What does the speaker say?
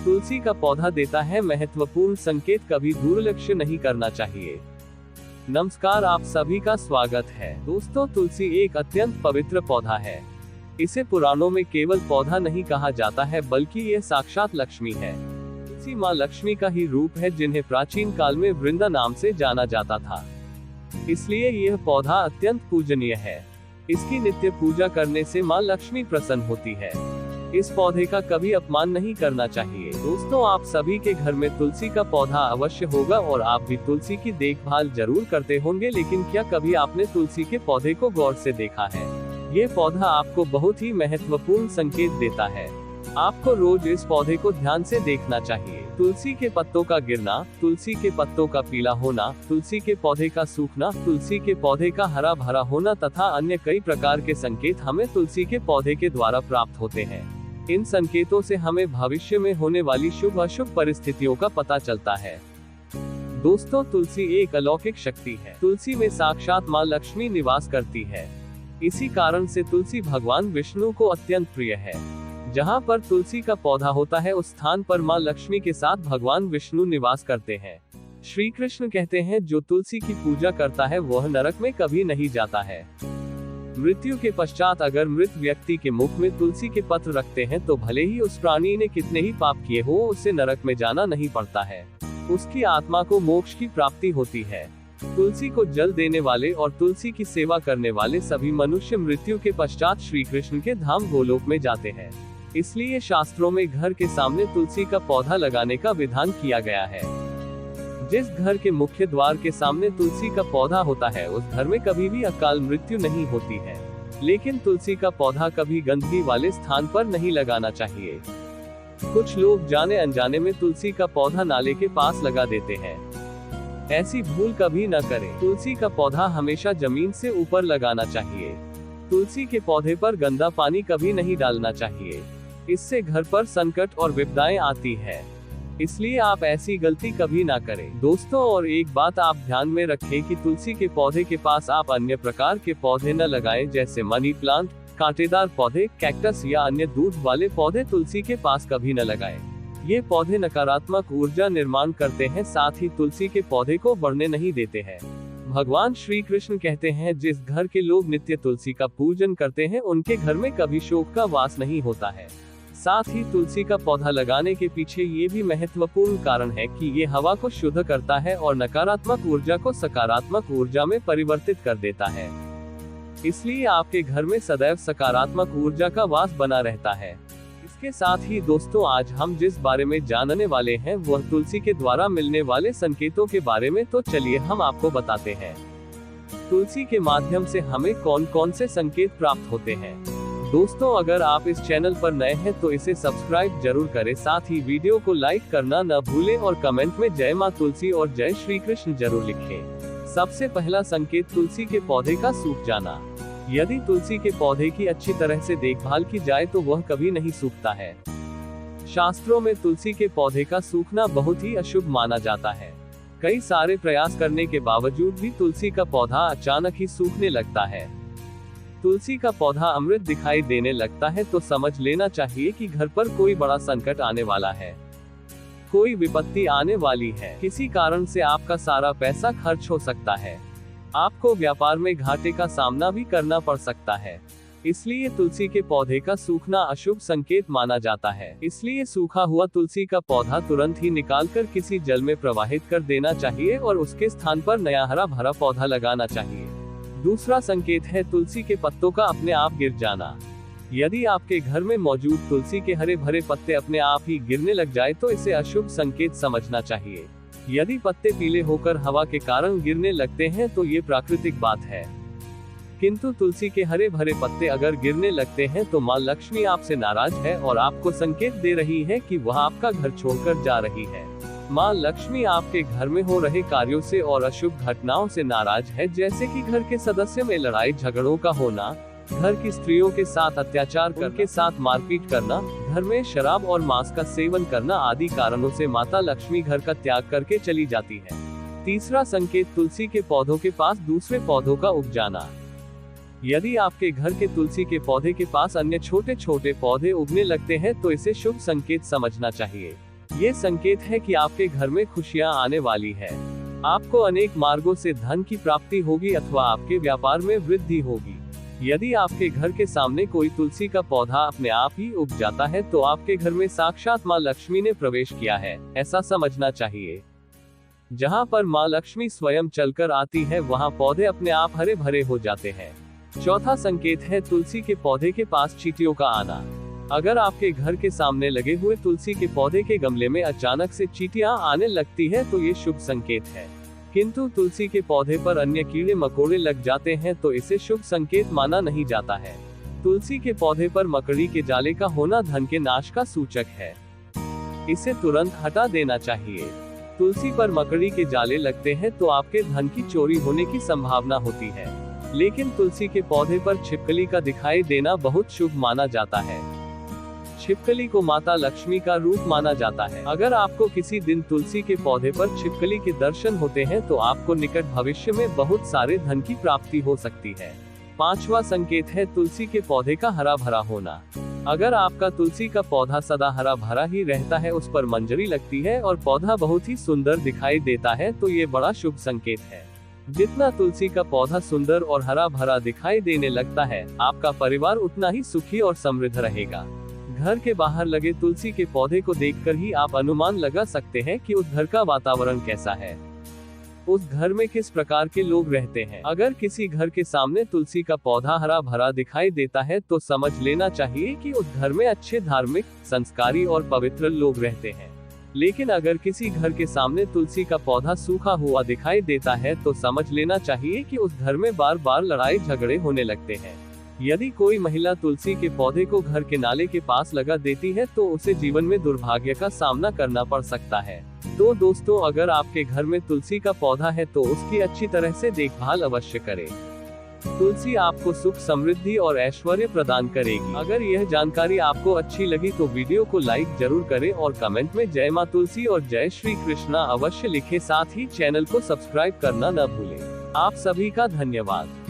तुलसी का पौधा देता है महत्वपूर्ण संकेत, कभी दुर्लक्ष्य नहीं करना चाहिए। नमस्कार, आप सभी का स्वागत है। दोस्तों, तुलसी एक अत्यंत पवित्र पौधा है। इसे पुराणों में केवल पौधा नहीं कहा जाता है, बल्कि यह साक्षात लक्ष्मी है। तुलसी माँ लक्ष्मी का ही रूप है, जिन्हें प्राचीन काल में वृंदा नाम से जाना जाता था। इसलिए यह पौधा अत्यंत पूजनीय है। इसकी नित्य पूजा करने से माँ लक्ष्मी प्रसन्न होती है। इस पौधे का कभी अपमान नहीं करना चाहिए। दोस्तों, आप सभी के घर में तुलसी का पौधा अवश्य होगा और आप भी तुलसी की देखभाल जरूर करते होंगे, लेकिन क्या कभी आपने तुलसी के पौधे को गौर से देखा है? ये पौधा आपको बहुत ही महत्वपूर्ण संकेत देता है। आपको रोज इस पौधे को ध्यान से देखना चाहिए। तुलसी के पत्तों का गिरना, तुलसी के पत्तों का पीला होना, तुलसी के पौधे का सूखना, तुलसी के पौधे का हरा भरा होना तथा अन्य कई प्रकार के संकेत हमें तुलसी के पौधे के द्वारा प्राप्त होते हैं। इन संकेतों से हमें भविष्य में होने वाली शुभ अशुभ परिस्थितियों का पता चलता है। दोस्तों, तुलसी एक अलौकिक शक्ति है। तुलसी में साक्षात माँ लक्ष्मी निवास करती है। इसी कारण से तुलसी भगवान विष्णु को अत्यंत प्रिय है। जहाँ पर तुलसी का पौधा होता है, उस स्थान पर माँ लक्ष्मी के साथ भगवान विष्णु निवास करते हैं। श्री कृष्ण कहते हैं, जो तुलसी की पूजा करता है वह नरक में कभी नहीं जाता है। मृत्यु के पश्चात अगर मृत व्यक्ति के मुख में तुलसी के पत्र रखते हैं तो भले ही उस प्राणी ने कितने ही पाप किए हो, उसे नरक में जाना नहीं पड़ता है। उसकी आत्मा को मोक्ष की प्राप्ति होती है। तुलसी को जल देने वाले और तुलसी की सेवा करने वाले सभी मनुष्य मृत्यु के पश्चात श्री कृष्ण के धाम गोलोक में जाते हैं। इसलिए शास्त्रों में घर के सामने तुलसी का पौधा लगाने का विधान किया गया है। जिस घर के मुख्य द्वार के सामने तुलसी का पौधा होता है, उस घर में कभी भी अकाल मृत्यु नहीं होती है। लेकिन तुलसी का पौधा कभी गंदगी वाले स्थान पर नहीं लगाना चाहिए। कुछ लोग जाने अनजाने में तुलसी का पौधा नाले के पास लगा देते हैं। ऐसी भूल कभी न करें। तुलसी का पौधा हमेशा जमीन से ऊपर लगाना चाहिए। तुलसी के पौधे पर गंदा पानी कभी नहीं डालना चाहिए। इससे घर पर संकट और विपदाएं आती है। इसलिए आप ऐसी गलती कभी ना करें। दोस्तों, और एक बात आप ध्यान में रखें कि तुलसी के पौधे के पास आप अन्य प्रकार के पौधे न लगाएं, जैसे मनी प्लांट, कांटेदार पौधे, कैक्टस या अन्य दूध वाले पौधे तुलसी के पास कभी न लगाएं। ये पौधे नकारात्मक ऊर्जा निर्माण करते हैं, साथ ही तुलसी के पौधे को बढ़ने नहीं देते हैं। भगवान श्री कृष्ण कहते हैं, जिस घर के लोग नित्य तुलसी का पूजन करते हैं, उनके घर में कभी शोक का वास नहीं होता है। साथ ही तुलसी का पौधा लगाने के पीछे ये भी महत्वपूर्ण कारण है कि ये हवा को शुद्ध करता है और नकारात्मक ऊर्जा को सकारात्मक ऊर्जा में परिवर्तित कर देता है। इसलिए आपके घर में सदैव सकारात्मक ऊर्जा का वास बना रहता है। इसके साथ ही दोस्तों, आज हम जिस बारे में जानने वाले हैं वह तुलसी के द्वारा मिलने वाले संकेतों के बारे में। तो चलिए हम आपको बताते हैं, तुलसी के माध्यम से हमें कौन कौन से संकेत प्राप्त होते हैं। दोस्तों, अगर आप इस चैनल पर नए हैं तो इसे सब्सक्राइब जरूर करें। साथ ही वीडियो को लाइक करना न भूलें और कमेंट में जय मां तुलसी और जय श्री कृष्ण जरूर लिखें। सबसे पहला संकेत, तुलसी के पौधे का सूख जाना। यदि तुलसी के पौधे की अच्छी तरह से देखभाल की जाए तो वह कभी नहीं सूखता है। शास्त्रों में तुलसी के पौधे का सूखना बहुत ही अशुभ माना जाता है। कई सारे प्रयास करने के बावजूद भी तुलसी का पौधा अचानक ही सूखने लगता है। तुलसी का पौधा अमृत दिखाई देने लगता है तो समझ लेना चाहिए कि घर पर कोई बड़ा संकट आने वाला है, कोई विपत्ति आने वाली है। किसी कारण से आपका सारा पैसा खर्च हो सकता है। आपको व्यापार में घाटे का सामना भी करना पड़ सकता है। इसलिए तुलसी के पौधे का सूखना अशुभ संकेत माना जाता है। इसलिए सूखा हुआ तुलसी का पौधा तुरंत ही निकालकर किसी जल में प्रवाहित कर देना चाहिए और उसके स्थान पर नया हरा भरा पौधा लगाना चाहिए। दूसरा संकेत है तुलसी के पत्तों का अपने आप गिर जाना। यदि आपके घर में मौजूद तुलसी के हरे भरे पत्ते अपने आप ही गिरने लग जाए तो इसे अशुभ संकेत समझना चाहिए। यदि पत्ते पीले होकर हवा के कारण गिरने लगते हैं तो ये प्राकृतिक बात है, किंतु तुलसी के हरे भरे पत्ते अगर गिरने लगते हैं तो माँ लक्ष्मी आपसे नाराज है और आपको संकेत दे रही है कि वह आपका घर छोड़कर जा रही है। माँ लक्ष्मी आपके घर में हो रहे कार्यों से और अशुभ घटनाओं से नाराज है, जैसे कि घर के सदस्यों में लड़ाई झगड़ों का होना, घर की स्त्रियों के साथ अत्याचार करके साथ मारपीट करना, घर में शराब और मांस का सेवन करना आदि कारणों से माता लक्ष्मी घर का त्याग करके चली जाती है। तीसरा संकेत, तुलसी के पौधों के पास दूसरे पौधों का उग जाना। यदि आपके घर के तुलसी के पौधे के पास अन्य छोटे छोटे पौधे उगने लगते हैं तो इसे शुभ संकेत समझना चाहिए। ये संकेत है कि आपके घर में खुशियां आने वाली है। आपको अनेक मार्गों से धन की प्राप्ति होगी अथवा आपके व्यापार में वृद्धि होगी। यदि आपके घर के सामने कोई तुलसी का पौधा अपने आप ही उग जाता है तो आपके घर में साक्षात माँ लक्ष्मी ने प्रवेश किया है, ऐसा समझना चाहिए। जहाँ पर माँ लक्ष्मी स्वयं चलकर आती है वहाँ पौधे अपने आप हरे भरे हो जाते हैं। चौथा संकेत है तुलसी के पौधे के पास चींटियों का आना। अगर आपके घर के सामने लगे हुए तुलसी के पौधे के गमले में अचानक से चींटियां आने लगती है तो ये शुभ संकेत है। किंतु तुलसी के पौधे पर अन्य कीड़े मकोड़े लग जाते हैं तो इसे शुभ संकेत माना नहीं जाता है। तुलसी के पौधे पर मकड़ी के जाले का होना धन के नाश का सूचक है, इसे तुरंत हटा देना चाहिए। तुलसी पर मकड़ी के जाले लगते हैं तो आपके धन की चोरी होने की संभावना होती है, लेकिन तुलसी के पौधे पर छिपकली का दिखाई देना बहुत शुभ माना जाता है। छिपकली को माता लक्ष्मी का रूप माना जाता है। अगर आपको किसी दिन तुलसी के पौधे पर छिपकली के दर्शन होते हैं तो आपको निकट भविष्य में बहुत सारे धन की प्राप्ति हो सकती है। पांचवा संकेत है तुलसी के पौधे का हरा भरा होना। अगर आपका तुलसी का पौधा सदा हरा भरा ही रहता है, उस पर मंजरी लगती है और पौधा बहुत ही सुंदर दिखाई देता है तो ये बड़ा शुभ संकेत है। जितना तुलसी का पौधा सुंदर और हरा भरा दिखाई देने लगता है, आपका परिवार उतना ही सुखी और समृद्ध रहेगा। घर के बाहर लगे तुलसी के पौधे को देखकर ही आप अनुमान लगा सकते हैं कि उस घर का वातावरण कैसा है, उस घर में किस प्रकार के लोग रहते हैं। अगर किसी घर के सामने तुलसी का पौधा हरा भरा दिखाई देता है तो समझ लेना चाहिए कि उस घर में अच्छे धार्मिक, संस्कारी और पवित्र लोग रहते हैं। लेकिन अगर किसी घर के सामने तुलसी का पौधा सूखा हुआ दिखाई देता है तो समझ लेना चाहिए कि उस घर में बार बार लड़ाई झगड़े होने लगते हैं। यदि कोई महिला तुलसी के पौधे को घर के नाले के पास लगा देती है तो उसे जीवन में दुर्भाग्य का सामना करना पड़ सकता है। तो दोस्तों, अगर आपके घर में तुलसी का पौधा है तो उसकी अच्छी तरह से देखभाल अवश्य करें। तुलसी आपको सुख, समृद्धि और ऐश्वर्य प्रदान करेगी। अगर यह जानकारी आपको अच्छी लगी तो वीडियो को लाइक जरूर करें और कमेंट में जय मां तुलसी और जय श्री कृष्णा अवश्य लिखें। साथ ही चैनल को सब्सक्राइब करना न भूलें। आप सभी का धन्यवाद।